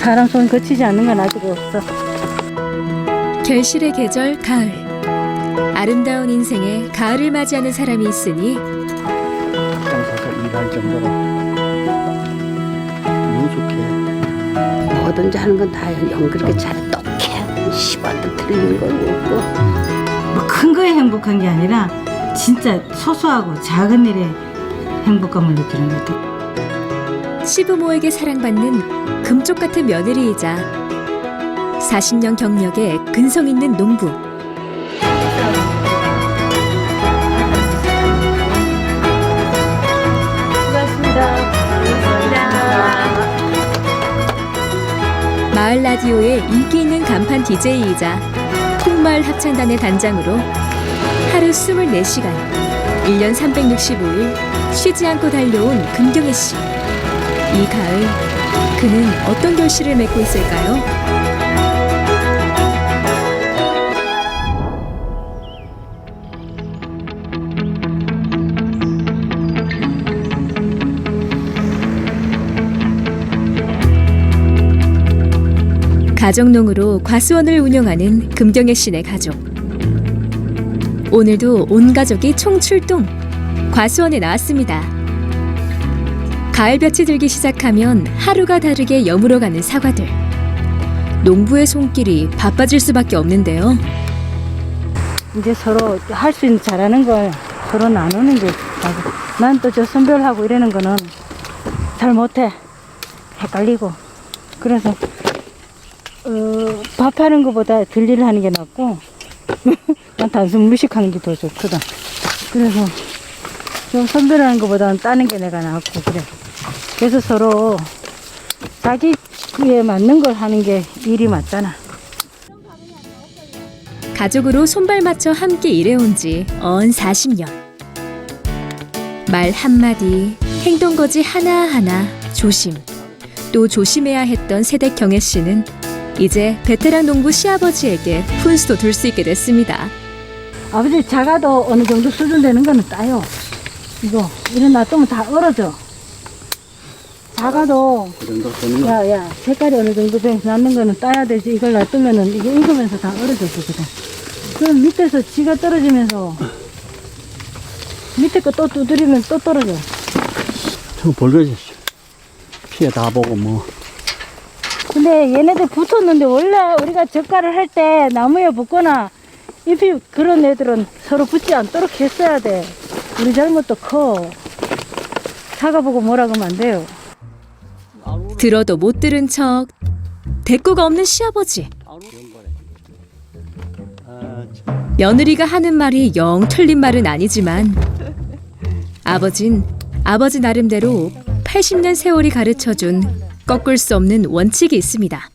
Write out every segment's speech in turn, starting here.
사람 손 거치지 않는 건 아직 없어. 결실의 계절 가을. 아름다운 인생에 가을을 맞이하는 사람이 있으니 장사서 일할 정도로 너무 좋게. 뭐든지 하는 건 다 영 그렇게 잘해. 똑해. 시발도 틀린 거 없고. 뭐 큰 거에 행복한 게 아니라 진짜 소소하고 작은 일에 행복감을 느끼는 것 같아. 시부모에게 사랑받는 금쪽 같은 며느리이자 40년 경력의 근성 있는 농부. 마을 라디오의 인기 있는 간판 DJ이자 콩마을 합창단의 단장으로 하루 24시간, 1년 365일 쉬지 않고 달려온 금경애 씨. 이 가을, 그는 어떤 결실을 맺고 있을까요? 가정농으로 과수원을 운영하는 금경애 씨네 가족. 오늘도 온 가족이 총출동! 과수원에 나왔습니다. 가을볕이 들기 시작하면 하루가 다르게 여물어가는 사과들. 농부의 손길이 바빠질 수밖에 없는데요. 이제 서로 할 수 있는 잘하는 걸 서로 나누는 게 난 또 저 선별하고 이러는 거는 잘 못해. 헷갈리고. 그래서 밥하는 것보다 들일 하는 게 낫고 난 단순 무식하는 게 더 좋거든. 그래서 좀 선별하는 것보다는 따는 게 내가 낫고 그래. 그래서 서로 자기 그에 맞는 걸 하는 게 일이 맞잖아. 가족으로 손발 맞춰 함께 일해온 지 언 40년. 말 한마디, 행동거지 하나하나 조심. 또 조심해야 했던 세대 경애 씨는 이제 베테랑 농부 시아버지에게 훈수도 둘 수 있게 됐습니다. 아버지 작아도 어느 정도 수준 되는 거는 따요. 이거 이런 놔두면 다 얼어져. 작아도 그 정도 되는 거. 야야 색깔이 어느 정도 돼 낫는 거는 따야 되지. 이걸 놔두면은 이게 익으면서 다 얼어졌거든. 그럼 밑에서 지가 떨어지면서 밑에 거 또 두드리면 또 떨어져. 저 벌거졌어. 피해 다 보고 뭐. 근데 얘네들 붙었는데 원래 우리가 젓갈을 할 때 나무에 붙거나 잎이 그런 애들은 서로 붙지 않도록 했어야 돼. 우리 잘못도 커. 사과 보고 뭐라 그러면 안 돼요. 들어도 못 들은 척. 대꾸가 없는 시아버지. 며느리가 하는 말이 영 틀린 말은 아니지만 아버진 아버지 나름대로 80년 세월이 가르쳐준 꺾을 수 없는 원칙이 있습니다.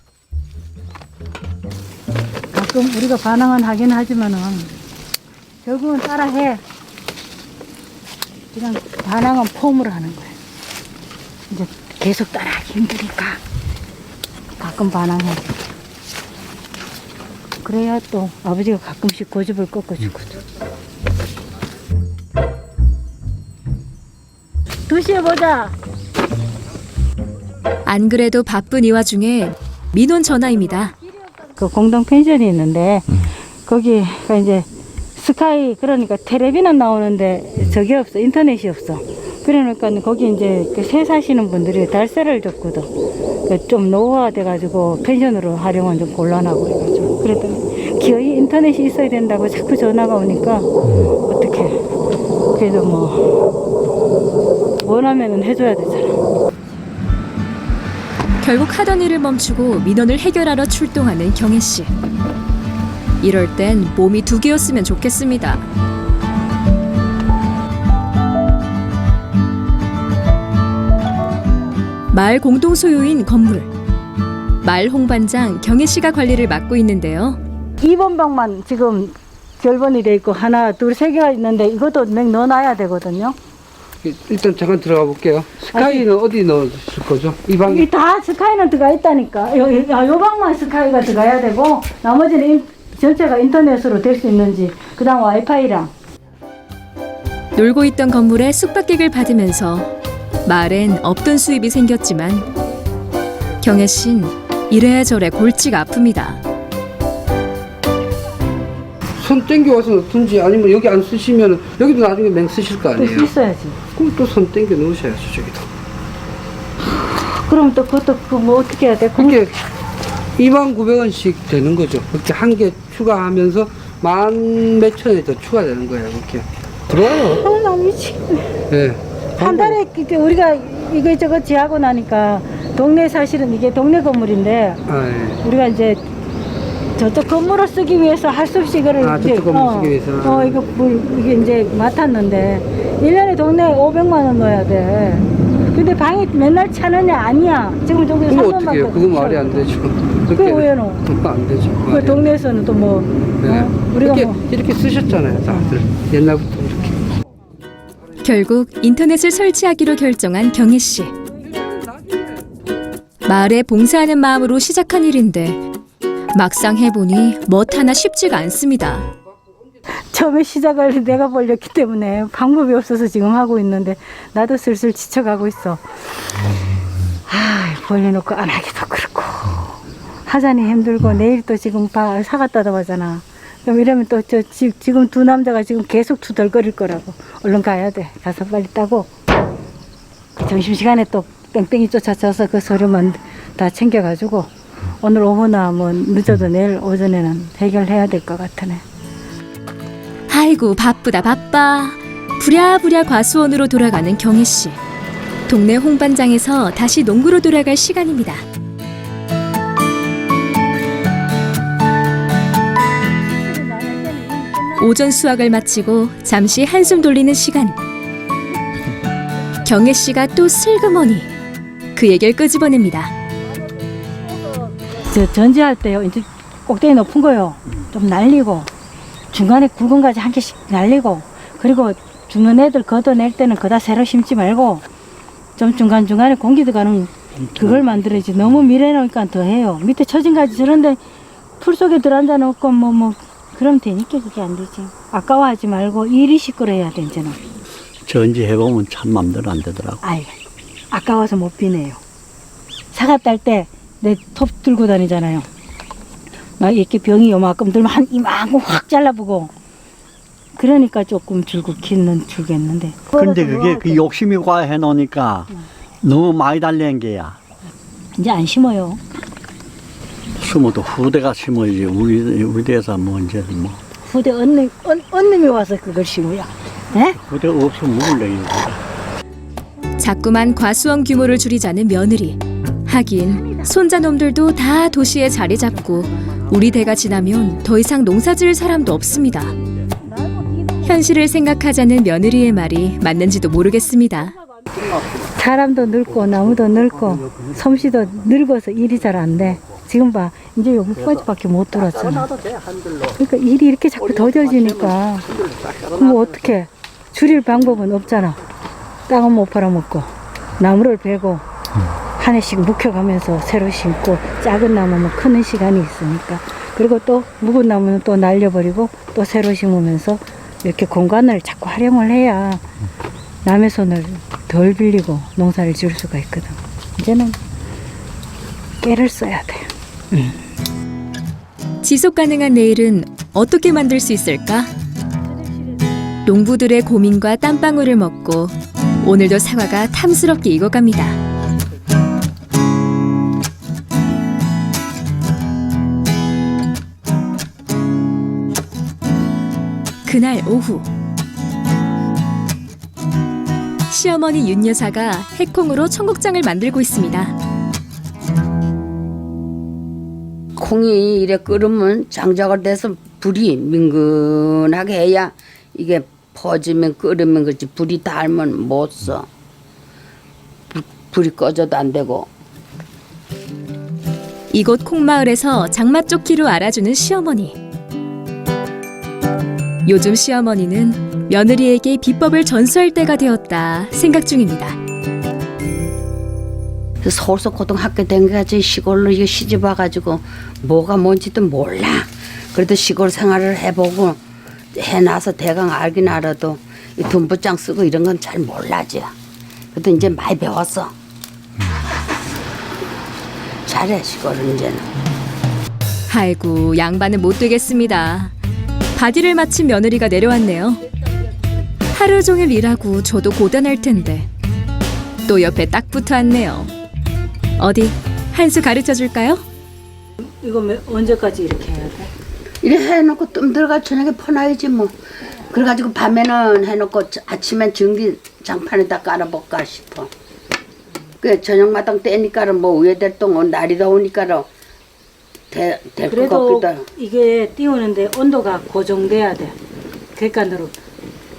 가끔 우리가 반항은 하긴 하지만은 결국은 따라해. 그냥 반항은 폼으로 하는 거야. 이제 계속 따라하기 힘드니까 가끔 반항해. 그래야 또 아버지가 가끔씩 고집을 꺾어주거든. 2시에 보자. 안 그래도 바쁜 이 와중에 민원 전화입니다. 그 공동 펜션이 있는데 거기가 이제 스카이 그러니까 텔레비는 나오는데 저게 없어. 인터넷이 없어. 그러니까 거기 이제 새 사시는 분들이 달세를 줬거든. 좀 노후화 돼가지고 펜션으로 활용은 좀 곤란하고 그래가지고 그랬더니 기어이 인터넷이 있어야 된다고 자꾸 전화가 오니까 어떡해. 그래도 뭐 원하면은 해줘야 되잖아. 결국 하던 일을 멈추고 민원을 해결하러 출동하는 경혜 씨. 이럴 땐 몸이 2개였으면 좋겠습니다. 마을 공동 소유인 건물. 마을 홍반장 경혜 씨가 관리를 맡고 있는데요. 2번 방만 지금 결번이 돼 있고 하나, 둘, 세 개가 있는데 이것도 맹 넣어놔야 되거든요. 일단 잠깐 들어가 볼게요. 스카이는 어디 넣으실 거죠? 이 방에? 여기 다 스카이는 들어가 있다니까. 요 방만 스카이가 들어가야 되고 나머지는 전체가 인터넷으로 될 수 있는지 그 다음 와이파이랑. 놀고 있던 건물에 숙박객을 받으면서 마을엔 없던 수입이 생겼지만 경혜 씨는 이래저래 골치가 아픕니다. 손 땡겨와서 넣든지 아니면 여기 안 쓰시면 여기도 나중에 맹 쓰실 거 또 아니에요. 있어야지. 그럼 또 손 땡겨 넣으셔야죠 저기도. 그럼 또 그것도 그 뭐 어떻게 해야 돼? 그게 29,000원씩 되는 거죠. 그렇게 한 개 추가하면서 10,000몇천 원이 더 추가되는 거예요. 이렇게 들어와요. 나 미치. 네. 한 달에 이렇게 우리가 이거저거 지하고 나니까 동네 사실은 이게 동네 건물인데 아, 예. 우리가 이제 저쪽 건물을 쓰기 위해서 할 수 없이 이거를 아, 이제, 저쪽 건물 쓰기 위해서. 이거 이게 이제 맡았는데 1년에 동네 500만 원 넣어야 돼. 근데 방이 맨날 차느냐? 아니야. 지금 저기 그거 어떻게 해요? 그거 말이 안 되죠. 그게 왜요? 안 되죠. 그 말이 안 동네에서는 또 뭐 네. 우리가 이렇게, 뭐 이렇게 쓰셨잖아요, 다들. 옛날부터 이렇게. 결국 인터넷을 설치하기로 결정한 경혜 씨. 마을에 봉사하는 마음으로 시작한 일인데 막상 해보니 뭣 하나 쉽지가 않습니다. 처음에 시작을 내가 벌렸기 때문에 방법이 없어서 지금 하고 있는데 나도 슬슬 지쳐가고 있어. 벌려놓고 안 하기도 그렇고 하자니 힘들고 내일 또 지금 사갔다도 하잖아. 그럼 이러면 또 지금 두 남자가 지금 계속 투덜거릴 거라고. 얼른 가야 돼. 가서 빨리 따고 그 점심시간에 또 뺑뺑이 쫓아쳐서 그 서류만 다 챙겨가지고 오늘 오후나 뭐 늦어도 내일 오전에는 해결해야 될 것 같으네. 아이고 바쁘다 바빠. 부랴부랴 과수원으로 돌아가는 경혜 씨. 동네 홍반장에서 다시 농구로 돌아갈 시간입니다. 오전 수학을 마치고 잠시 한숨 돌리는 시간. 경혜 씨가 또 슬그머니 그 얘기를 끄집어냅니다. 저 전지할 때요. 이제 꼭대기 높은 거요. 좀 날리고 중간에 굵은 가지 한 개씩 날리고 그리고 죽는 애들 걷어낼 때는 거다 새로 심지 말고 좀 중간중간에 공기 들어가는 그걸 만들어야지. 너무 밀어놓으니까 더 해요. 밑에 처진 가지 저런데 풀 속에 들어앉아 놓고 뭐 그럼 되니까 그게 안 되지. 아까워하지 말고 일이 시끄러워야 돼 이제는. 전지 해보면 참 맘대로 안 되더라고. 아이 아까워서 못 비네요. 사과 딸 때 내 톱 들고 다니잖아요. 막 이렇게 병이 요만큼 들면 한 이만큼 확 잘라보고 그러니까 조금 줄겠는 줄겠는데. 근데 그게 그 욕심이 과해 놓으니까 너무 많이 달린 게야. 이제 안 심어요. 심어도 후대가 심어야지. 우리 대에서 뭐 이제 뭐 후대 언님이 와서 그걸 심어요. 네? 후대 없으면 먹을래 이거. 자꾸만 과수원 규모를 줄이자는 며느리. 하긴 손자놈들도 다 도시에 자리 잡고 우리 대가 지나면 더 이상 농사 지을 사람도 없습니다. 현실을 생각하자는 며느리의 말이 맞는지도 모르겠습니다. 사람도 늙고 나무도 늙고 솜씨도 늙어서 일이 잘 안 돼. 지금 봐 이제 여기까지밖에 못 들었잖아. 그러니까 일이 이렇게 자꾸 더뎌지니까 그럼 어떻게 줄일 방법은 없잖아. 땅은 못 팔아먹고 나무를 베고 한 해씩 묵혀가면서 새로 심고 작은 나무는 크는 시간이 있으니까 그리고 또 묵은 나무는 또 날려버리고 또 새로 심으면서 이렇게 공간을 자꾸 활용을 해야 남의 손을 덜 빌리고 농사를 지을 수가 있거든. 이제는 깨를 써야 돼. 지속 가능한 내일은 어떻게 만들 수 있을까? 농부들의 고민과 땀방울을 먹고 오늘도 사과가 탐스럽게 익어갑니다. 그날 오후 시어머니 윤 여사가 해콩으로 청국장을 만들고 있습니다. 콩이 이래 끓으면 장작을 대서 불이 민근하게 해야 이게 퍼지면 끓으면 그렇지 불이 닳으면 못 써. 불이 꺼져도 안 되고. 이곳 콩마을에서 장맛조끼로 알아주는 시어머니. 요즘 시어머니는 며느리에게 비법을 전수할 때가 되었다 생각 중입니다. 서울서 고등학교 댕겨가지고 시골로 이거 시집 와가지고 뭐가 뭔지도 몰라. 그래도 시골 생활을 해보고 해놔서 대강 알긴 알아도 이 돈부장 쓰고 이런 건 잘 몰라지. 그래도 이제 많이 배웠어. 잘해 시골은 이제는. 아이고 양반은 못 되겠습니다. 바디를 마친 며느리가 내려왔네요. 하루 종일 일하고 저도 고단할 텐데 또 옆에 딱 붙어 왔네요. 어디 한 수 가르쳐 줄까요? 이거 언제까지 이렇게 해야 돼? 이래 해놓고 뜸 들어가 저녁에 퍼놔야지 뭐. 그래가지고 밤에는 해놓고 아침엔 전기 장판에다 깔아볼까 싶어. 그 저녁마당 때니까는 뭐 위에 될 동안 날이 더우니까는 될 것 그래도 같기도 하고. 이게 띄우는데 온도가 고정돼야 돼. 그러니까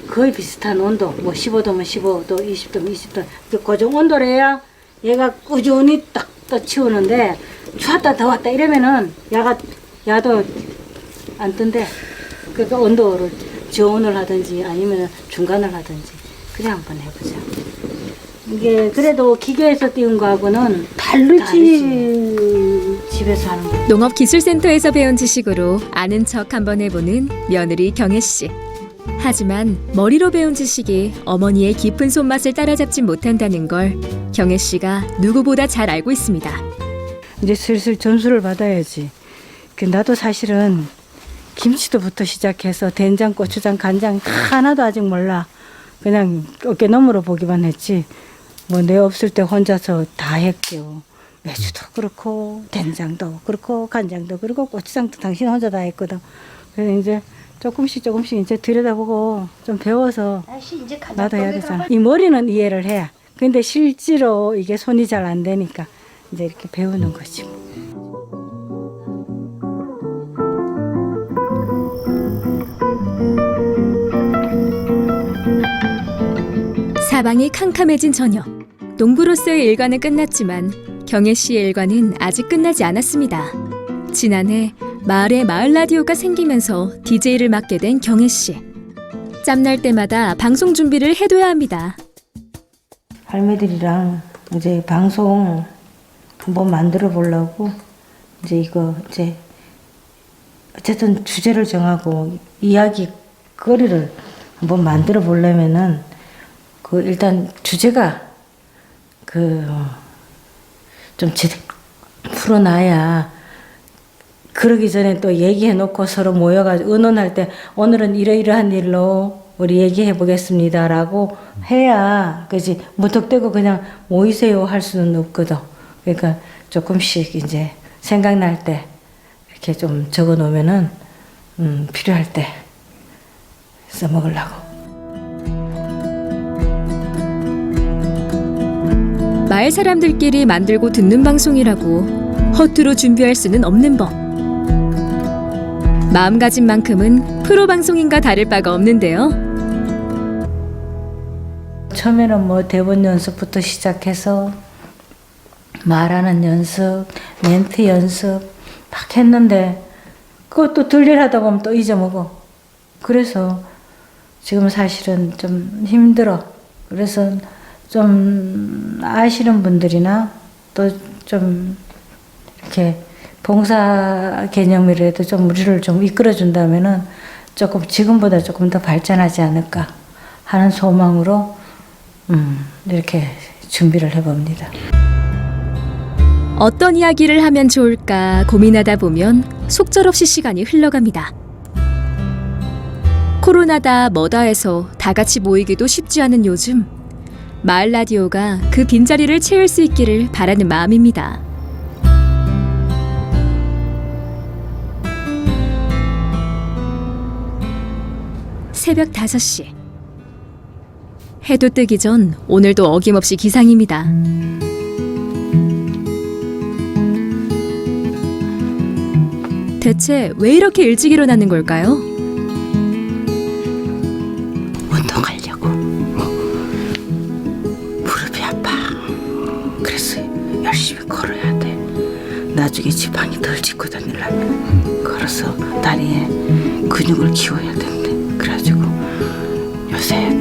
거의 비슷한 온도, 뭐 15도면 15도, 20도면 20도. 그 고정 온도로 해야 얘가 꾸준히 딱 또 치우는데 추웠다 더웠다 이러면은 야도 안 뜬대. 그러니까 온도를 저온을 하든지 아니면 중간을 하든지 그래 한번 해보자. 이게 그래도 기계에서 띄운 거하고는 다르지. 집에서 하는 거. 농업기술센터에서 배운 지식으로 아는 척 한번 해보는 며느리 경혜 씨. 하지만 머리로 배운 지식이 어머니의 깊은 손맛을 따라잡진 못한다는 걸 경혜 씨가 누구보다 잘 알고 있습니다. 이제 슬슬 점수를 받아야지. 나도 사실은 김치도부터 시작해서 된장, 고추장, 간장 하나도 아직 몰라. 그냥 어깨너머로 보기만 했지. 뭐 내 없을 때 혼자서 다 했죠. 매주도 그렇고 된장도 그렇고 간장도 그렇고 고추장도 당신 혼자 다 했거든. 그래서 이제 조금씩 이제 들여다보고 좀 배워서 나도 해야 되잖아. 이 머리는 이해를 해. 근데 실제로 이게 손이 잘 안 되니까 이제 이렇게 배우는 거지. 사방이 캄캄해진 저녁. 농부로서의 일과는 끝났지만 경혜 씨의 일과는 아직 끝나지 않았습니다. 지난해 마을에 마을 라디오가 생기면서 DJ를 맡게 된 경혜 씨. 짬날 때마다 방송 준비를 해둬야 합니다. 할매들이랑 이제 방송 한번 만들어 보려고 이제 어쨌든 주제를 정하고 이야기거리를 한번 만들어 보려면은 일단 주제가 좀 제대로 풀어놔야 그러기 전에 또 얘기해 놓고 서로 모여가지고 의논할 때 오늘은 이러이러한 일로 우리 얘기해 보겠습니다라고 해야 그지 무턱대고 그냥 모이세요 할 수는 없거든. 그러니까 조금씩 이제 생각날 때 이렇게 좀 적어 놓으면은 필요할 때 써먹으려고. 마을 사람들끼리 만들고 듣는 방송이라고 허투루 준비할 수는 없는 법. 마음가짐 만큼은 프로 방송인과 다를 바가 없는데요. 처음에는 뭐 대본 연습부터 시작해서 말하는 연습, 멘트 연습 막 했는데 그것도 들릴 하다 보면 또 잊어먹어. 그래서 지금 사실은 좀 힘들어. 그래서 좀 아시는 분들이나 또 좀 이렇게 봉사 개념이라도 좀 우리를 좀 이끌어준다면은 조금 지금보다 조금 더 발전하지 않을까 하는 소망으로 이렇게 준비를 해봅니다. 어떤 이야기를 하면 좋을까 고민하다 보면 속절없이 시간이 흘러갑니다. 코로나다 뭐다 해서 다 같이 모이기도 쉽지 않은 요즘 마을 라디오가 그 빈자리를 채울 수 있기를 바라는 마음입니다. 새벽 5시. 해도 뜨기 전 오늘도 어김없이 기상입니다. 대체 왜 이렇게 일찍 일어나는 걸까요? 운동하려고. 무릎이 아파. 그래서 열심히 걸어야 돼. 나중에 지방이 덜 짚고 다니려면 걸어서 다리에 근육을 키워야 된대. 그래가지고 요새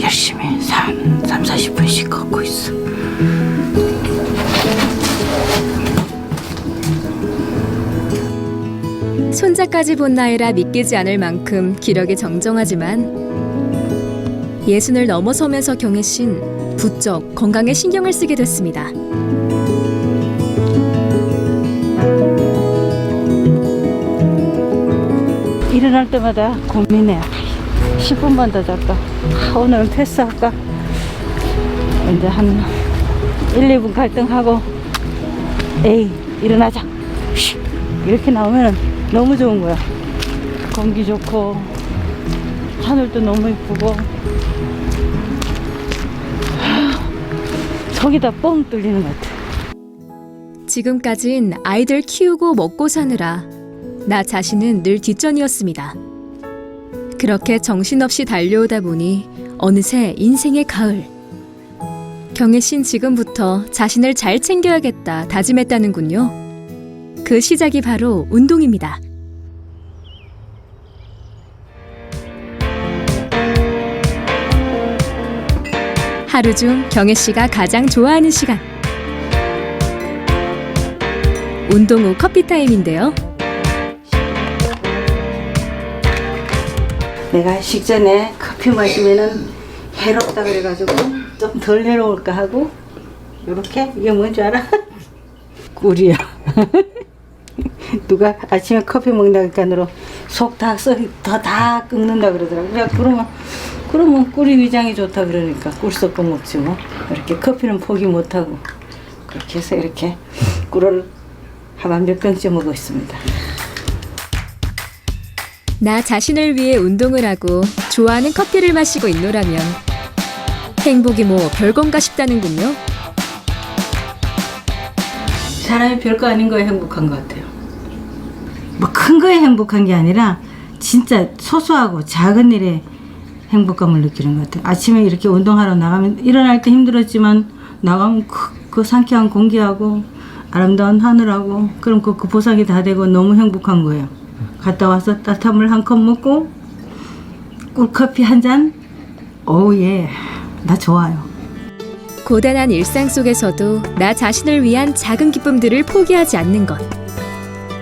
열심히 30-40분씩 걷고 있어. 손자까지 본 나이라 믿기지 않을 만큼 기력이 정정하지만 60을 넘어서면서 경혜 씨는 부쩍 건강에 신경을 쓰게 됐습니다. 일어날 때마다 고민해. 10분만 더 잘까? 오늘은 패스할까? 이제 한 1, 2분 갈등하고 에이 일어나자 이렇게 나오면 너무 좋은 거야. 공기 좋고 하늘도 너무 이쁘고 속이 다 뻥 뚫리는 것 같아. 지금까진 아이들 키우고 먹고 사느라 나 자신은 늘 뒷전이었습니다. 그렇게 정신없이 달려오다 보니 어느새 인생의 가을. 경혜 씨는 지금부터 자신을 잘 챙겨야겠다 다짐했다는군요. 그 시작이 바로 운동입니다. 하루 중 경혜 씨가 가장 좋아하는 시간. 운동 후 커피 타임인데요. 내가 식전에 커피 마시면은 해롭다 그래가지고 좀 덜 해로울까 하고 요렇게 이게 뭔지 알아? 꿀이야. 누가 아침에 커피 먹는다니까로 속 다 끓는다 그러더라고. 그러면 꿀이 위장이 좋다 그러니까 꿀 섞어 먹지 뭐. 이렇게 커피는 포기 못하고 그렇게 해서 이렇게 꿀을 한 몇 병째 먹고 있습니다. 나 자신을 위해 운동을 하고 좋아하는 커피를 마시고 있노라면 행복이 뭐 별건가 싶다는군요. 사람이 별거 아닌 거에 행복한 것 같아요. 뭐 큰 거에 행복한 게 아니라 진짜 소소하고 작은 일에 행복감을 느끼는 것 같아요. 아침에 이렇게 운동하러 나가면 일어날 때 힘들었지만 나가면 그 상쾌한 공기하고 아름다운 하늘하고 그럼 그 보상이 다 되고 너무 행복한 거예요. 갔다 와서 따뜻한 물 한 컵 먹고 꿀커피 한 잔. 오우 예. 나 좋아요. 고단한 일상 속에서도 나 자신을 위한 작은 기쁨들을 포기하지 않는 것.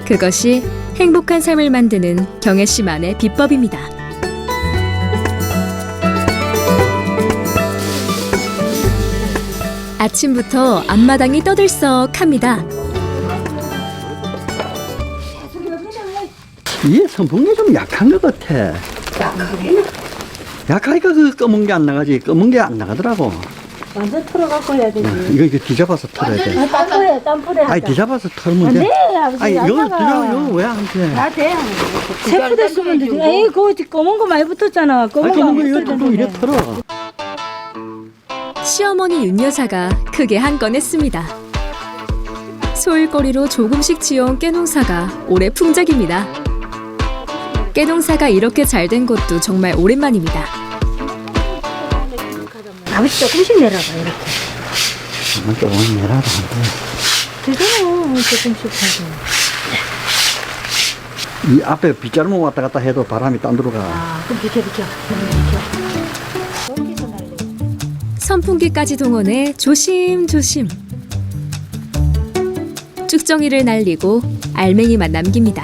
그것이 행복한 삶을 만드는 경혜 씨만의 비법입니다. 아침부터 앞마당이 떠들썩합니다. 이게 선풍기 좀 약한 것 같아. 약하니까 그 검은 게 안 나가지. 검은 게 안 나가더라고. 완전 털어갖고 해야 되지. 이거 뒤잡아서 털어야 돼. 땀풀에 하자. 아니 뒤잡아서 털면 돼. 네, 아버지. 아니 안 이거 나가. 이거 왜 안 돼? 나 돼. 세푸대 쓰면 되지. 에이, 그거 검은 거 많이 붙었잖아. 검은 아니 거 안 검은 거 이거 붙어야 또 이래 되는데. 털어. 시어머니 윤 여사가 크게 한 건 했습니다. 소일거리로 조금씩 지어온 깨농사가 올해 풍작입니다. 깨농사가 이렇게 잘 된 것도 정말 오랜만입니다. 아버지 조금씩 내려봐, 이렇게. 조금 내라라. 되잖아, 조금씩 하고. 이 앞에 빗자루만 왔다 갔다 해도 바람이 딴 데로 가. 아, 그럼 비켜. 선풍기까지 동원해 조심조심. 쭉정이를 날리고 알맹이만 남깁니다.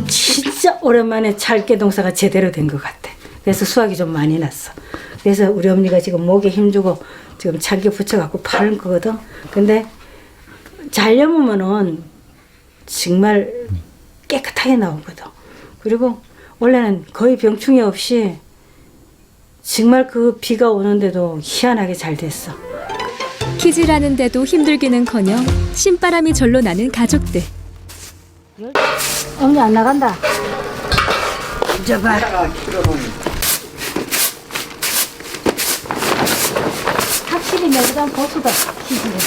진짜 오랜만에 찰깨동사가 제대로 된 것 같아. 그래서 수확이 좀 많이 났어. 그래서 우리 어머니가 지금 목에 힘주고 지금 찰깨 붙여갖고 파는 거거든. 근데 잘 여무면은 정말 깨끗하게 나오거든. 그리고 원래는 거의 병충해 없이 정말 그 비가 오는데도 희한하게 잘 됐어. 키질하는데도 힘들기는커녕 신바람이 절로 나는 가족들. 어머니 안 나간다. 잊어봐. 확실히 내보다 보수다. 시집에.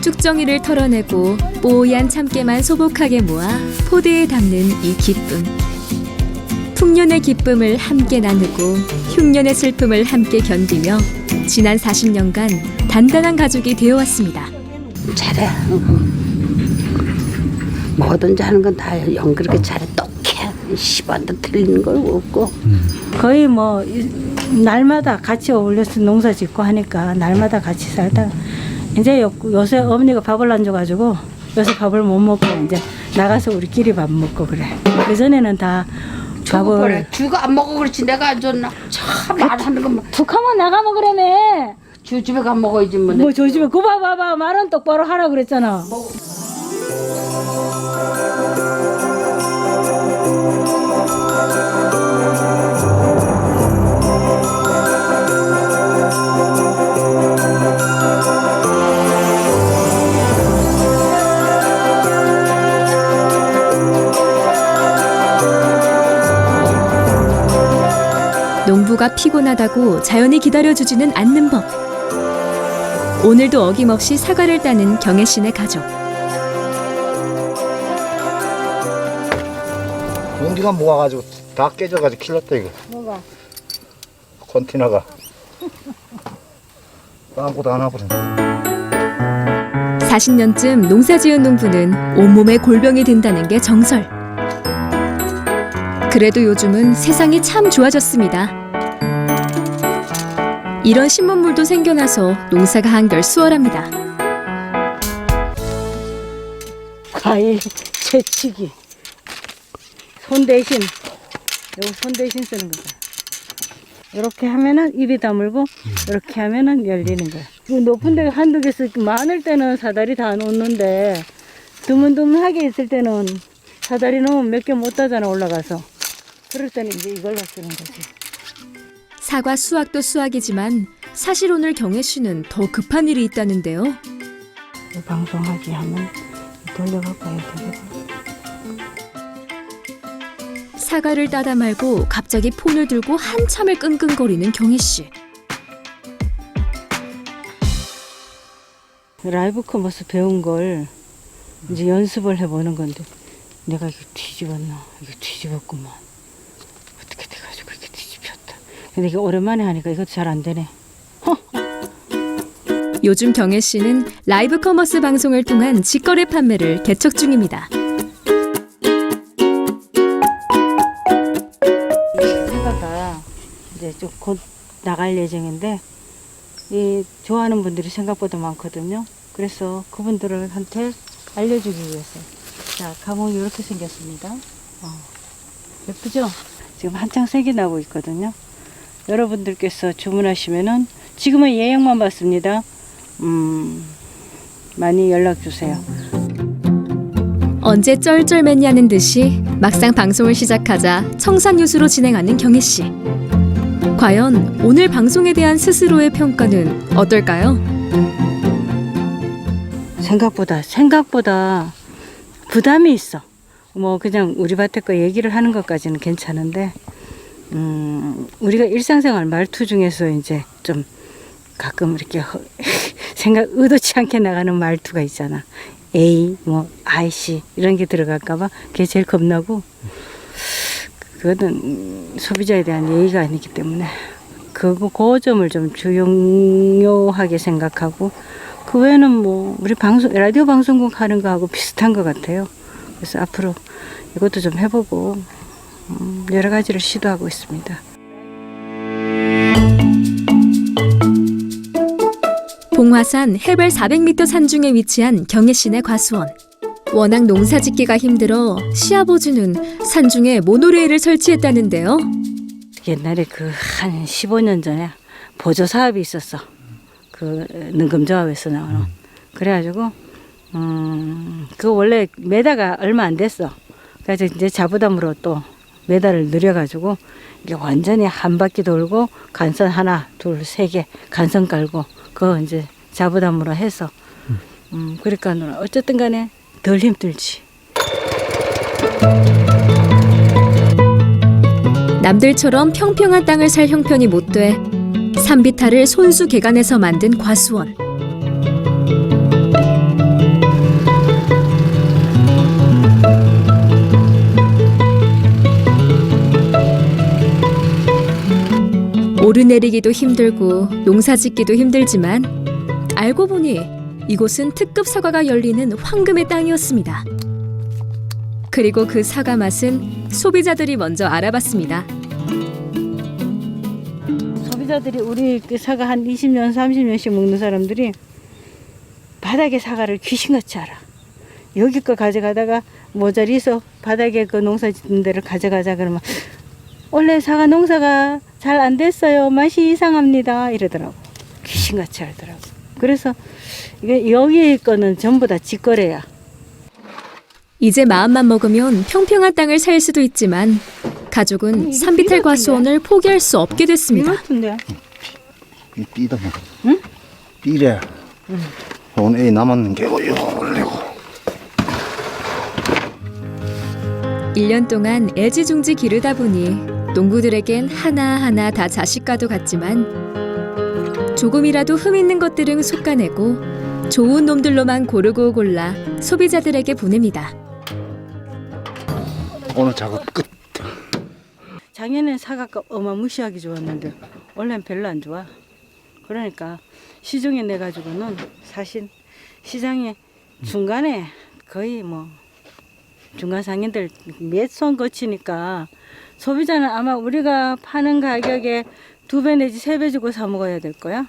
쭉정이를 털어내고 뽀얀 참깨만 소복하게 모아 포대에 담는 이 기쁨. 풍년의 기쁨을 함께 나누고 흉년의 슬픔을 함께 견디며 지난 40년간 단단한 가족이 되어왔습니다. 잘해. 뭐든지 하는 건 다 영 그렇게 잘해. 똑해. 10원도 틀리는 거 없고. 거의 뭐 날마다 같이 어울려서 농사 짓고 하니까 날마다 같이 살다가 이제 요새 어머니가 밥을 안 줘가지고 요새 밥을 못 먹고 이제 나가서 우리끼리 밥 먹고 그래. 그 전에는 다 밥을 주가 안 먹어 그렇지 내가 안 줬나? 참 말하는 거 툭하면 나가 먹으라며. 주 집에 가 먹어야지 뭐. 뭐 조심해. 그 봐봐 말은 똑바로 하라 그랬잖아. 농부가 피곤하다고 자연히 기다려주지는 않는 법. 오늘도 어김없이 사과를 따는 경혜씨네 가족. 공기가 모아가지고 다 깨져가지고 큰일 났다 이거. 뭐가? 컨테이너가 아무것도 안 하거든. 40년쯤 농사지은 농부는 온몸에 골병이 든다는 게 정설. 그래도 요즘은 세상이 참 좋아졌습니다. 이런 신문물도 생겨나서 농사가 한결 수월합니다. 과일 채치기. 손 대신, 요거 손 대신 쓰는 거다. 이렇게 하면은 입이 다물고, 이렇게 하면은 열리는 거야. 그 높은 데 한두 개씩 많을 때는 사다리 다 놓는데, 드문드문하게 있을 때는 사다리 놓으면 몇 개 못 따잖아, 올라가서. 그럴 때는 이제 이걸로 쓰는 거지. 사과 수확도 수확이지만 사실 오늘 경혜 씨는 더 급한 일이 있다는데요. 방송하기 하면 돌려갖고 해야 되겠다. 사과를 따다 말고 갑자기 폰을 들고 한참을 끙끙거리는 경혜 씨. 라이브 커머스 배운 걸 이제 연습을 해보는 건데 내가 이거 뒤집었나? 이거 뒤집었구만. 어떻게 돼가지고 이렇게 뒤집혔다. 근데 이게 오랜만에 하니까 이것도 잘 안 되네. 요즘 경혜 씨는 라이브 커머스 방송을 통한 직거래 판매를 개척 중입니다. 사과가 이제 좀 곧 나갈 예정인데 이 좋아하는 분들이 생각보다 많거든요. 그래서 그분들한테 알려주기 위해서. 자, 가봉이 이렇게 생겼습니다. 예쁘죠? 지금 한창 색이 나고 있거든요. 여러분들께서 주문하시면은 지금은 예약만 받습니다. 많이 연락 주세요. 언제 쩔쩔맸냐는 듯이 막상 방송을 시작하자 청산유수로 진행하는 경혜 씨. 과연 오늘 방송에 대한 스스로의 평가는 어떨까요? 생각보다 부담이 있어. 뭐 그냥 우리 밭에 거 얘기를 하는 것까지는 괜찮은데 우리가 일상생활 말투 중에서 이제 좀 가끔 이렇게 의도치 않게 나가는 말투가 있잖아. 에이, 뭐 아이씨 이런 게 들어갈까봐 그게 제일 겁나고 그거는 소비자에 대한 예의가 아니기 때문에 그 점을 좀 중요하게 생각하고 그 외에는 뭐 우리 라디오 방송국 하는 거하고 비슷한 것 같아요. 그래서 앞으로 이것도 좀 해보고 여러 가지를 시도하고 있습니다. 봉화산 해발 400m 산중에 위치한 경혜시내 과수원. 워낙 농사짓기가 힘들어 시아버지는 산중에 모노레일을 설치했다는데요. 옛날에 한 15년 전에 보조 사업이 있었어. 능금조합에서 나오는. 그래가지고 그거 원래 메다가 얼마 안 됐어. 그래서 이제 자부담으로 또 메다를 늘려가지고 이게 완전히 한 바퀴 돌고 간선 하나, 둘, 세 개 간선 깔고 그거 이제 자부담으로 해서 그러니까 어쨌든 간에 덜 힘들지. 남들처럼 평평한 땅을 살 형편이 못 돼 산비탈을 손수 개간해서 만든 과수원. 오르내리기도 힘들고 농사짓기도 힘들지만 알고 보니 이곳은 특급 사과가 열리는 황금의 땅이었습니다. 그리고 그 사과 맛은 소비자들이 먼저 알아봤습니다. 소비자들이 우리 사과 한 20년, 30년씩 먹는 사람들이 바닥에 사과를 귀신같이 알아. 여기 거 가져가다가 모자리서 바닥에 그 농사 짓는 데를 가져가자 그러면 원래 사과 농사가 잘 안 됐어요. 맛이 이상합니다. 이러더라고. 귀신같이 알더라고. 그래서 이게 여기 거는 전부 다 직거래야. 이제 마음만 먹으면 평평한 땅을 살 수도 있지만 가족은 산비탈 과수원을 포기할 수 없게 됐습니다. 같은데? 삐다 뭐. 응? 삐래. 오늘 애 남았는 게 올리고. 1년 동안 애지중지 기르다 보니 농부들에겐 하나하나 다 자식과도 같지만 조금이라도 흠 있는 것들은 솎아내고 좋은 놈들로만 고르고 골라 소비자들에게 보냅니다. 오늘 작업 끝. 작년엔 사과가 어마무시하게 좋았는데 올해는 별로 안 좋아. 그러니까 시중에 내가지고는 사실 시장에 중간에 거의 뭐 중간 상인들 몇 손 거치니까 소비자는 아마 우리가 파는 가격에 2배 내지 3배 주고 사 먹어야 될 거야.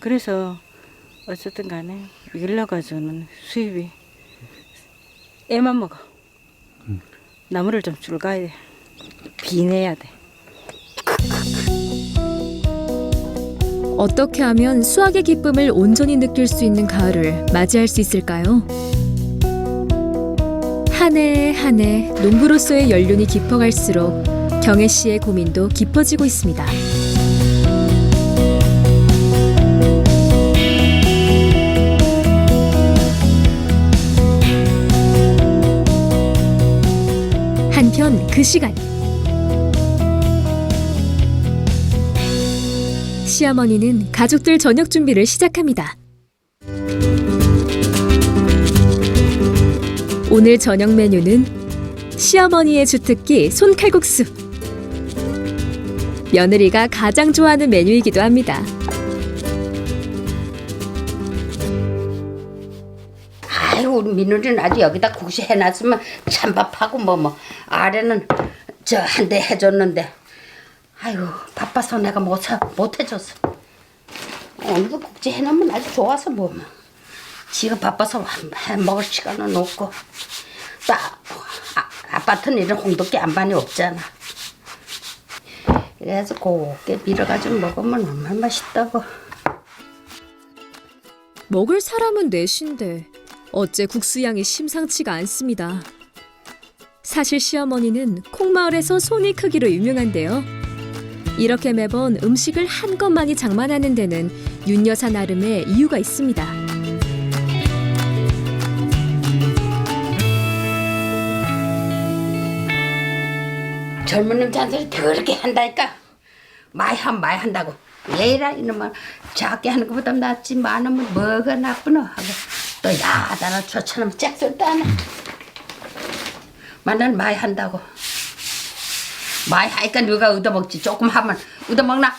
그래서 어쨌든 간에 이걸로 가지고는 수입이 애만 먹어. 나무를 좀 줄가야 돼. 비내야 돼. 어떻게 하면 수확의 기쁨을 온전히 느낄 수 있는 가을을 맞이할 수 있을까요? 한 해 한 해 농부로서의 연륜이 깊어갈수록 경혜 씨의 고민도 깊어지고 있습니다. 한편 그 시간 시어머니는 가족들 저녁 준비를 시작합니다. 오늘 저녁 메뉴는 시어머니의 주특기 손칼국수. 며느리가 가장 좋아하는 메뉴이기도 합니다. 아이고 우리 민우리는 아주 여기다 국수 해놨으면 찬밥하고 뭐 아래는 저 한 대 해줬는데 아이고 바빠서 내가 못 해줬어. 오늘도 국수 해놓으면 아주 좋아서 뭐 지가 바빠서 해 먹을 시간은 없고 또 아파트는 이런 홍두깨 안반이 없잖아. 그래서 곱게 밀어가지고 먹으면 얼마나 맛있다고. 먹을 사람은 넷인데 어째 국수 양이 심상치가 않습니다. 사실 시어머니는 콩마을에서 손이 크기로 유명한데요. 이렇게 매번 음식을 한껏 장만하는 데는 윤 여사 나름의 이유가 있습니다. 젊은 잔소리 더럽게 한다니까. 많이 한다고. 얘라 이놈아 작게 하는 것보다 낫지 많으면 뭐가 나쁘노 하고 또 야단을 저처럼 짝설도 안 해. 마늘 많이 한다고. 많이 하니까 누가 얻어먹지. 조금 하면 얻어먹나?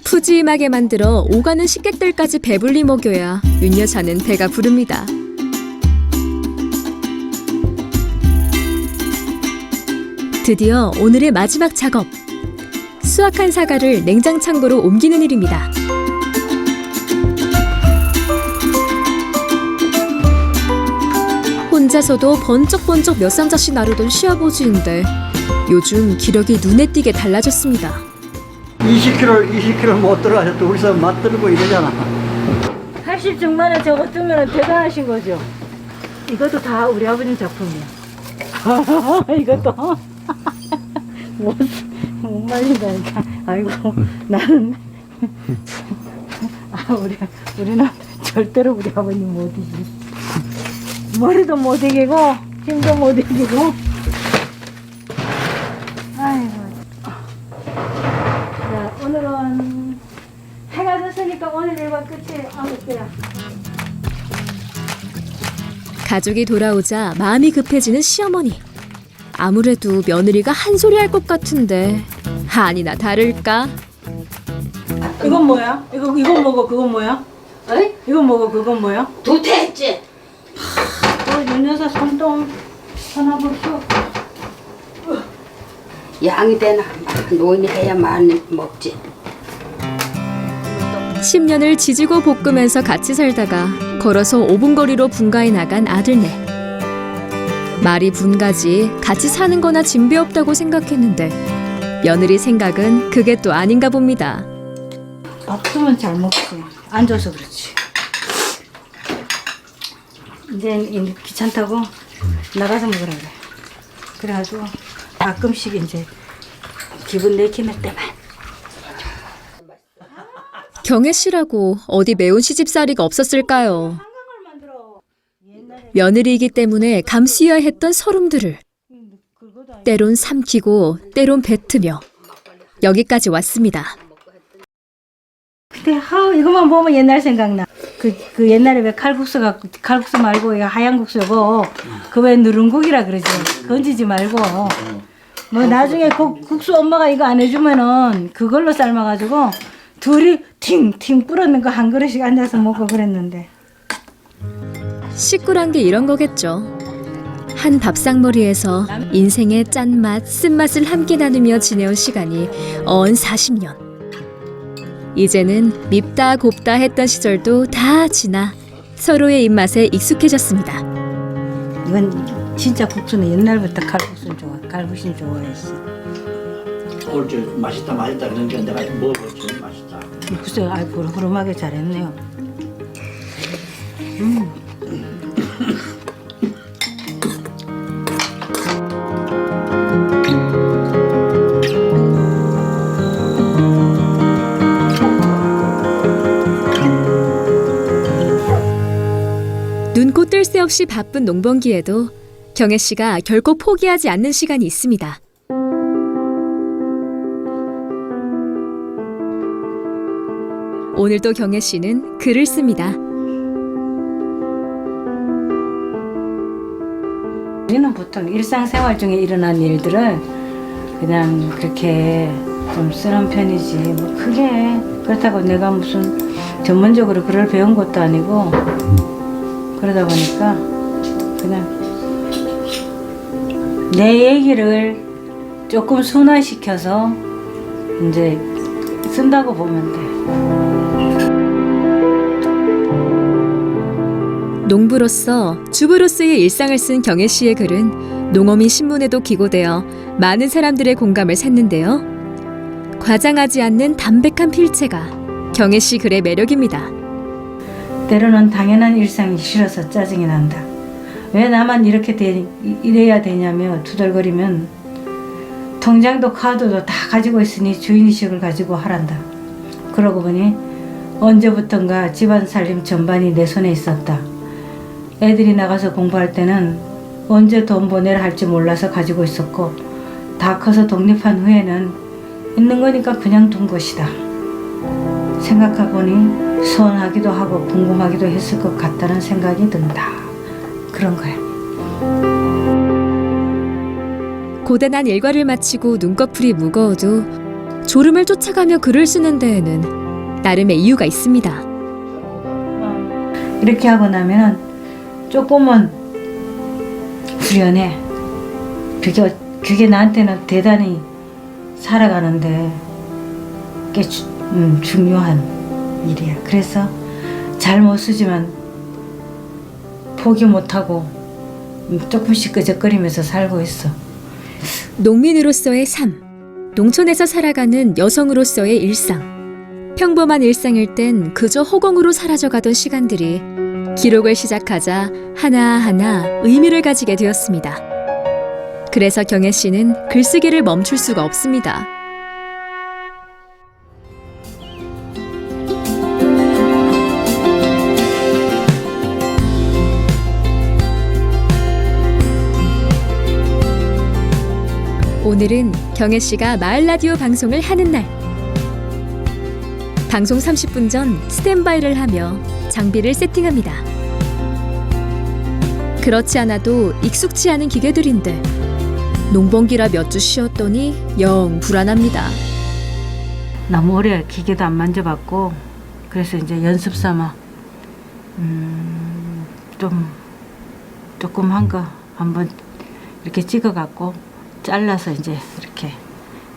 푸짐하게 만들어 오가는 식객들까지 배불리 먹여야 윤 여사는 배가 부릅니다. 드디어 오늘의 마지막 작업. 수확한 사과를 냉장창고로 옮기는 일입니다. 혼자서도 번쩍번쩍 몇 상자씩 나르던 시아버지인데 요즘 기력이 눈에 띄게 달라졌습니다. 20kg 못 들어가셔도 우리 사람 맞들고 이러잖아. 80 중반에 저거 뜨면 대단하신 거죠. 이것도 다 우리 아버님 작품이야. 이것도 못 말린다니까. 아이고 나는 우리는 절대로 우리 아버님 못 이기. 머리도 못 이기고 힘도 못 이기고. 아이고. 자, 오늘은 해가 졌으니까 오늘 일과 끝이 아무때야. 가족이 돌아오자 마음이 급해지는 시어머니. 아무래도 며느리가 한 소리 할 것 같은데 아니나 다를까? 이건 뭐야? 이건 뭐고 그건 뭐야? 어이? 이건 뭐고 그건 뭐야? 두태했지? 윤 여사 손동 하나보시오. 양이 되나? 노인이 해야 많이 먹지. 10년을 지지고 볶으면서 같이 살다가 걸어서 5분 거리로 분가해 나간 아들네. 말이 분가지 같이 사는 거나 진배 없다고 생각했는데 며느리 생각은 그게 또 아닌가 봅니다. 밥 주면 잘 먹지. 안 줘서 그렇지. 이제 귀찮다고 나가서 먹으라 그래. 그래가지고 가끔씩 이제 기분 내키는 때만. 경혜 씨라고 어디 매운 시집살이가 없었을까요? 며느리이기 때문에 감수해야 했던 서름들을 때론 삼키고 때론 뱉으며 여기까지 왔습니다. 근데 이것만 보면 옛날 생각나. 그 옛날에 왜 칼국수 말고 이거 하얀 국수 요거 그 왜 누룽국이라 그러지. 건지지 말고 뭐 나중에 국수 엄마가 이거 안 해주면은 그걸로 삶아가지고 둘이 팅팅 불었는 거 한 그릇씩 앉아서 먹고 그랬는데. 식구란 게 이런 거겠죠. 한 밥상머리에서 인생의 짠맛, 쓴맛을 함께 나누며 지내온 시간이 언 40년. 이제는 밉다 곱다 했던 시절도 다 지나 서로의 입맛에 익숙해졌습니다. 이건 진짜 국수는 옛날부터 칼국수는 좋아했어. 오늘 저 맛있다 그런 게 내가 먹어봤지. 맛있다. 국수 후루룩하게 잘했네요. 눈코 뜰 새 없이 바쁜 농번기에도 경혜 씨가 결코 포기하지 않는 시간이 있습니다. 오늘도 경혜 씨는 글을 씁니다. 우리는 보통 일상생활 중에 일어난 일들을 그냥 그렇게 좀 쓰는 편이지 뭐 크게 그렇다고 내가 무슨 전문적으로 글을 배운 것도 아니고 그러다 보니까 그냥 내 얘기를 조금 순화시켜서 이제 쓴다고 보면 돼. 농부로서 주부로서의 일상을 쓴 경혜 씨의 글은 농어민 신문에도 기고되어 많은 사람들의 공감을 샀는데요. 과장하지 않는 담백한 필체가 경혜 씨 글의 매력입니다. 때로는 당연한 일상이 싫어서 짜증이 난다. 왜 나만 이래야 되냐며 투덜거리면 통장도 카드도 다 가지고 있으니 주인의식을 가지고 하란다. 그러고 보니 언제부턴가 집안 살림 전반이 내 손에 있었다. 애들이 나가서 공부할 때는 언제 돈 보내라 할지 몰라서 가지고 있었고 다 커서 독립한 후에는 있는 거니까 그냥 둔 것이다. 생각해보니 서운하기도 하고 궁금하기도 했을 것 같다는 생각이 든다. 그런 거야. 고단한 일과를 마치고 눈꺼풀이 무거워도 졸음을 쫓아가며 글을 쓰는 데에는 나름의 이유가 있습니다. 이렇게 하고 나면 조금은 후련해. 그게 나한테는 대단히 살아가는데 꽤 중요한 일이야. 그래서 잘 못 쓰지만 포기 못하고 조금씩 끄적거리면서 살고 있어. 농민으로서의 삶, 농촌에서 살아가는 여성으로서의 일상. 평범한 일상일 땐 그저 허공으로 사라져가던 시간들이 기록을 시작하자 하나하나 의미를 가지게 되었습니다. 그래서 경혜 씨는 글쓰기를 멈출 수가 없습니다. 오늘은 경혜 씨가 마을 라디오 방송을 하는 날. 방송 30분 전 스탠바이를 하며 장비를 세팅합니다. 그렇지 않아도 익숙치 않은 기계들인데 농번기라 몇 주 쉬었더니 영 불안합니다. 너무 오래 기계도 만져봤고 그래서 이제 연습 삼아 조금 한 거 한번 이렇게 찍어갖고 잘라서 이제 이렇게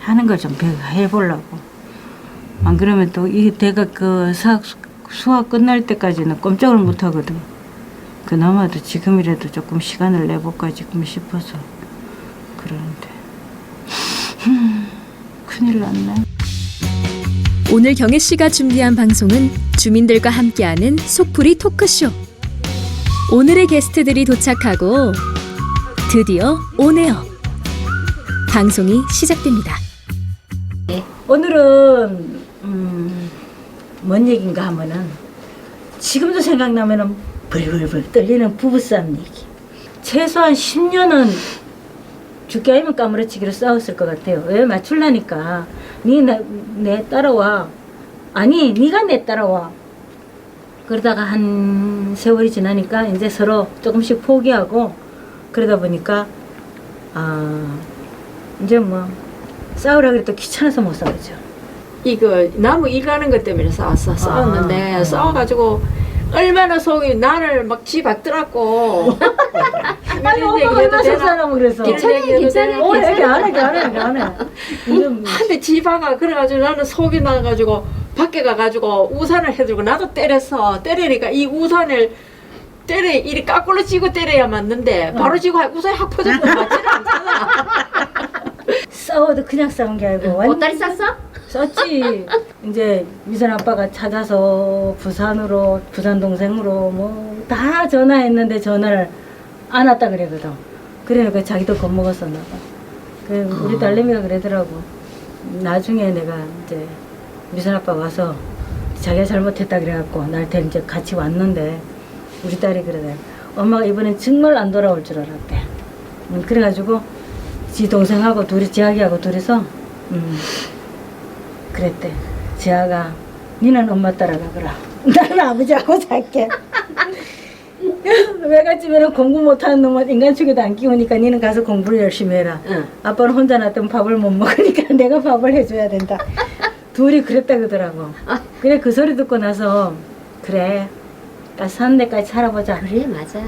하는 걸 좀 해보려고. 안 그러면 또 이 내가 그 수학 끝날 때까지는 꼼짝을 못 하거든. 그나마도 지금이라도 조금 시간을 내볼까 지금 싶어서 그러는데 큰일 났네. 오늘 경혜 씨가 준비한 방송은 주민들과 함께하는 속풀이 토크쇼. 오늘의 게스트들이 도착하고 드디어 오네요. 방송이 시작됩니다. 오늘은 뭔 얘기인가 하면은 지금도 생각나면은 벌벌벌 떨리는 부부싸움 얘기. 최소한 10년은 죽게 아니면 까무러치기로 싸웠을 것 같아요. 왜 맞출라니까. 내 따라와. 아니 네가 내 따라와. 그러다가 한 세월이 지나니까 이제 서로 조금씩 포기하고 그러다 보니까 이제 뭐 싸우라 그래도 귀찮아서 못 싸우죠. 이거 나무 일 가는 것 때문에 싸웠는데 싸워가지고 얼마나 속이 나를 막 집어들었고. 아니 엄마가 얼마나 속상하면 그래서. 괜찮아요. 얘기 안 해. 근데 집아가 그래가지고 나는 속이 나가지고 밖에 가가지고 우산을 해들고 나도 때리니까 이 우산을 이리 까꿀로 쥐고 때려야 맞는데 바로 쥐고 우산이 확 퍼져서 맞지를 않잖아. 싸워도 그냥 싸운 게 아니고 보따리 쌌어? 썼지. 이제 미선 아빠가 찾아서 부산 동생으로 뭐 다 전화했는데 전화를 안 왔다 그러거든. 그러니까 자기도 겁먹었었나 봐. 그래 우리 딸내미가 그러더라고. 나중에 내가 이제 미선 아빠 와서 자기가 잘못했다 그래갖고 나한테 이제 같이 왔는데 우리 딸이 그러대. 엄마가 이번엔 정말 안 돌아올 줄 알았대. 그래가지고 지 동생하고 지아기하고 둘이서 그랬대. 지아가 니는 엄마 따라가거라. 나는 아버지하고 살게. 외갓집에는 공부 못하는 놈은 인간축에도 안 끼우니까 니는 가서 공부를 열심히 해라. 아빠는 혼자 놔두면 밥을 못 먹으니까 내가 밥을 해줘야 된다. 둘이 그랬다 그러더라고. 그래 그 소리 듣고 나서 그래 사는 데까지 살아보자. 그래 맞아.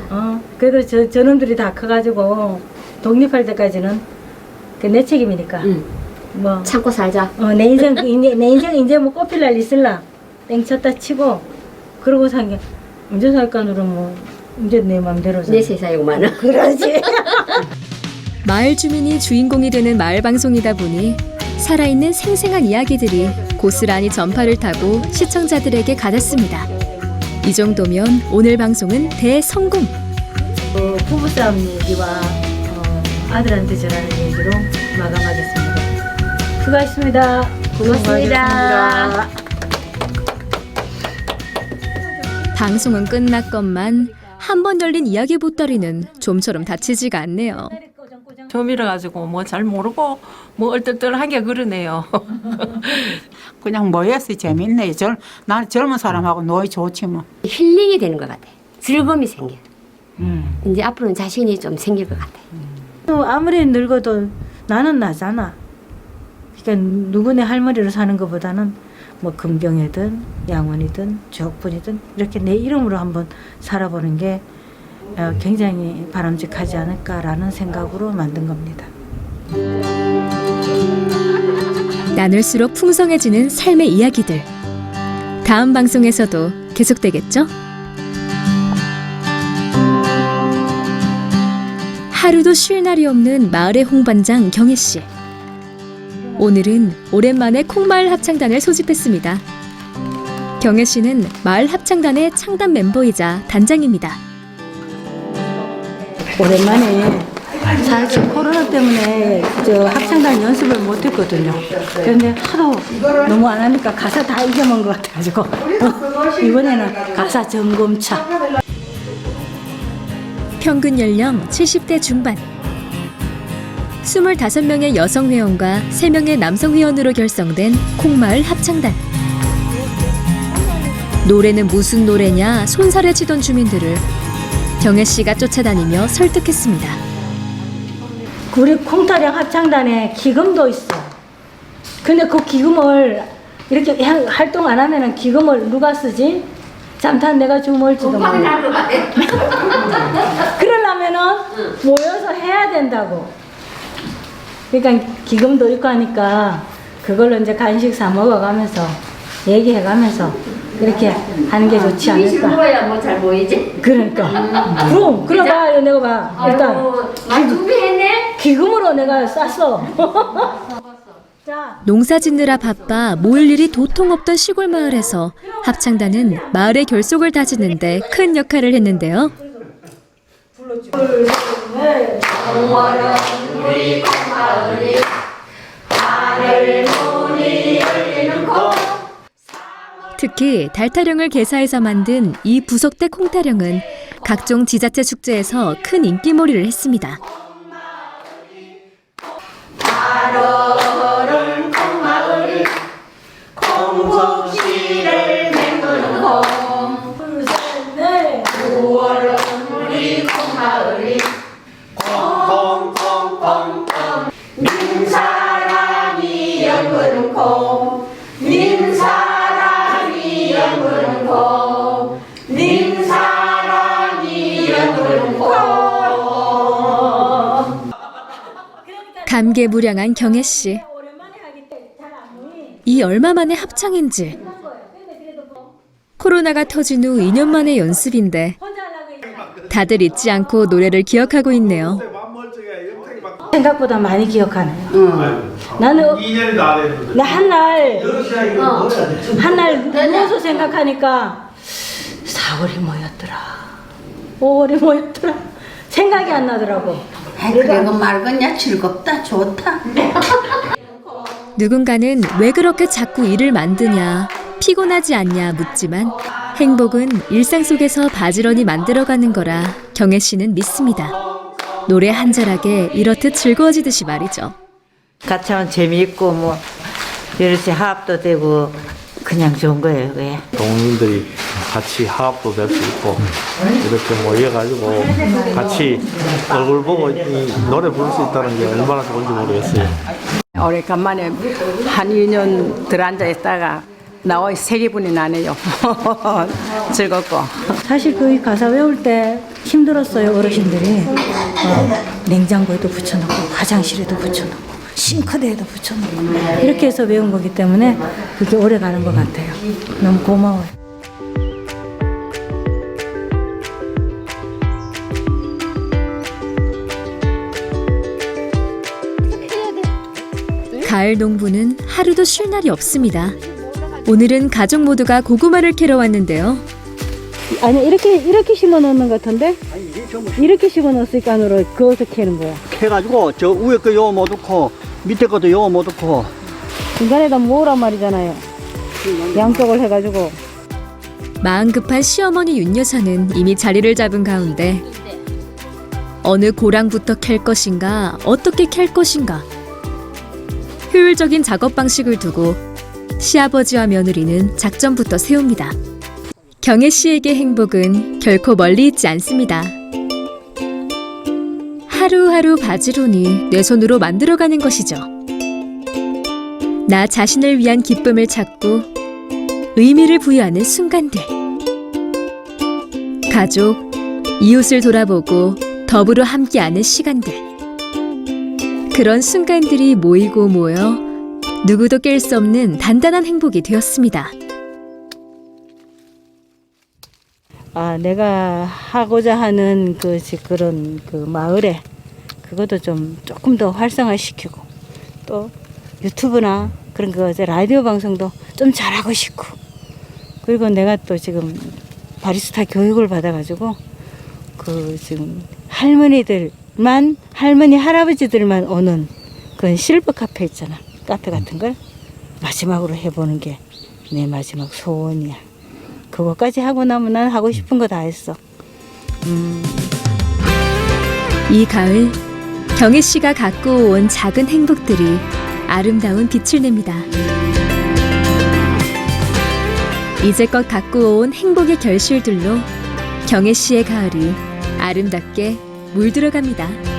그래도 저놈들이 다 커가지고 독립할 때까지는 내 책임이니까. 뭐 참고 살자. 내 인생 이제 뭐 꽃필 날 있을라 땡쳤다 치고 그러고 산 게 이제 살간으로 뭐 이제 내 맘대로잖아. 내 세상이구만. 그러지. 마을 주민이 주인공이 되는 마을 방송이다 보니 살아있는 생생한 이야기들이 고스란히 전파를 타고 시청자들에게 가닿습니다. 이 정도면 오늘 방송은 대성공! 부부싸움 얘기와 아들한테 전하는 얘기로 마감하겠습니다. 수고하셨습니다. 고맙습니다. 방송은 끝났건만 한 번 열린 이야기 보따리는 좀처럼 닫히지가 않네요. 좀이라 가지고 뭐 잘 모르고 뭐 얼떨떨한 게 그러네요. 그냥 모여서 재밌네. 나는 젊은 사람하고 놀이 좋지 뭐. 힐링이 되는 것 같아. 즐거움이 생겨. 이제 앞으로는 자신이 좀 생길 것 같아. 아무리 늙어도 나는 나잖아. 그러니까 누구네 할머니로 사는 것보다는 뭐 금경이든 양원이든 주옥분이든 이렇게 내 이름으로 한번 살아보는 게 굉장히 바람직하지 않을까라는 생각으로 만든 겁니다. 나눌수록 풍성해지는 삶의 이야기들. 다음 방송에서도 계속되겠죠? 하루도 쉴 날이 없는 마을의 홍반장 경혜 씨. 오늘은 오랜만에 콩마을 합창단을 소집했습니다. 경혜 씨는 마을 합창단의 창단 멤버이자 단장입니다. 오랜만에 사실 코로나 때문에 합창단 연습을 못했거든요. 그런데 하도 너무 안 하니까 가사 다 잊어먹은 것 같아가지고 이번에는 가사 점검차. 평균 연령 70대 중반. 25명의 여성 회원과 3명의 남성 회원으로 결성된 콩마을 합창단. 노래는 무슨 노래냐 손살해치던 주민들을 경혜 씨가 쫓아다니며 설득했습니다. 우리 콩타령 합창단에 기금도 있어. 근데 그 기금을 이렇게 활동 안 하면은 기금을 누가 쓰지? 잠깐 내가 주물지도 몰라. 그러려면은 모여서 해야 된다고. 그러니까 기금도 있고 하니까 그걸로 이제 간식 사 먹어가면서 얘기해가면서 이렇게 하는 게 좋지 않을까. 모여야 뭐 잘 모이지? 그러니까. 그럼 봐 내가 봐. 일단 많이 준비했네. 기금으로 내가 쌌어. 자. 농사 짓느라 바빠 모일 일이 도통 없던 시골 마을에서 합창단은 마을의 결속을 다지는데 큰 역할을 했는데요. 특히 달타령을 개사해서 만든 이 부석대 콩타령은 각종 지자체 축제에서 큰 인기몰이를 했습니다. 감개무량한 경혜 씨. 이 얼마 만의 합창인지. 코로나가 터진 후 2년 만의 연습인데 다들 잊지 않고 노래를 기억하고 있네요. 생각보다 많이 기억하네요. 나는 나 한날 누워서 생각하니까 4월이 뭐였더라, 5월이 뭐였더라 생각이 안 나더라고. 그래가 말겠냐. 즐겁다. 좋다. 누군가는 왜 그렇게 자꾸 일을 만드냐, 피곤하지 않냐 묻지만 행복은 일상 속에서 바지런히 만들어가는 거라 경혜 씨는 믿습니다. 노래 한 자락에 이렇듯 즐거워지듯이 말이죠. 같이 하면 재미있고 뭐 이렇게 화합도 되고 그냥 좋은 거예요. 그게. 동료들이 같이 화합도 될 수 있고 이렇게 모여가지고 같이 얼굴 보고 이 노래 부를 수 있다는 게 얼마나 좋은지 모르겠어요. 오래간만에 한 2년 들어앉아 있다가 나와 세 기분이 나네요. 즐겁고. 사실 그 가사 외울 때 힘들었어요. 어르신들이 냉장고에도 붙여놓고 화장실에도 붙여놓고 싱크대에도 붙여놓고 이렇게 해서 외운 거기 때문에 그게 오래 가는 것 같아요. 너무 고마워요. 가을 농부는 하루도 쉴 날이 없습니다. 오늘은 가족 모두가 고구마를 캐러 왔는데요. 아니 이렇게 심어 놓는 것 같은데 이렇게 심어 놓으니까 안으로 그어서 캐는 거야. 해가지고 저 위에 거 요거 못 넣고 밑에 것도 요거 못 넣고 중간에다 모으란 말이잖아요. 양쪽을 해가지고. 마음 급한 시어머니 윤 여사는 이미 자리를 잡은 가운데 어느 고랑부터 캘 것인가, 어떻게 캘 것인가. 효율적인 작업 방식을 두고 시아버지와 며느리는 작전부터 세웁니다. 경혜 씨에게 행복은 결코 멀리 있지 않습니다. 하루하루 바지런히 내 손으로 만들어가는 것이죠. 나 자신을 위한 기쁨을 찾고 의미를 부여하는 순간들. 가족, 이웃을 돌아보고 더불어 함께하는 시간들. 그런 순간들이 모이고 모여 누구도 깰 수 없는 단단한 행복이 되었습니다. 내가 하고자 하는 그런 마을에 그것도 조금 더 활성화시키고 또 유튜브나 그런 거 라디오 방송도 좀 잘하고 싶고 그리고 내가 또 지금 바리스타 교육을 받아가지고 지금 할머니 할아버지들만 오는 그런 실버 카페 있잖아. 카페 같은 걸 마지막으로 해보는 게 내 마지막 소원이야. 그거까지 하고 나면 난 하고 싶은 거 다 했어. 이 가을 경혜 씨가 갖고 온 작은 행복들이 아름다운 빛을 냅니다. 이제껏 갖고 온 행복의 결실들로 경혜 씨의 가을이 아름답게 물들어갑니다.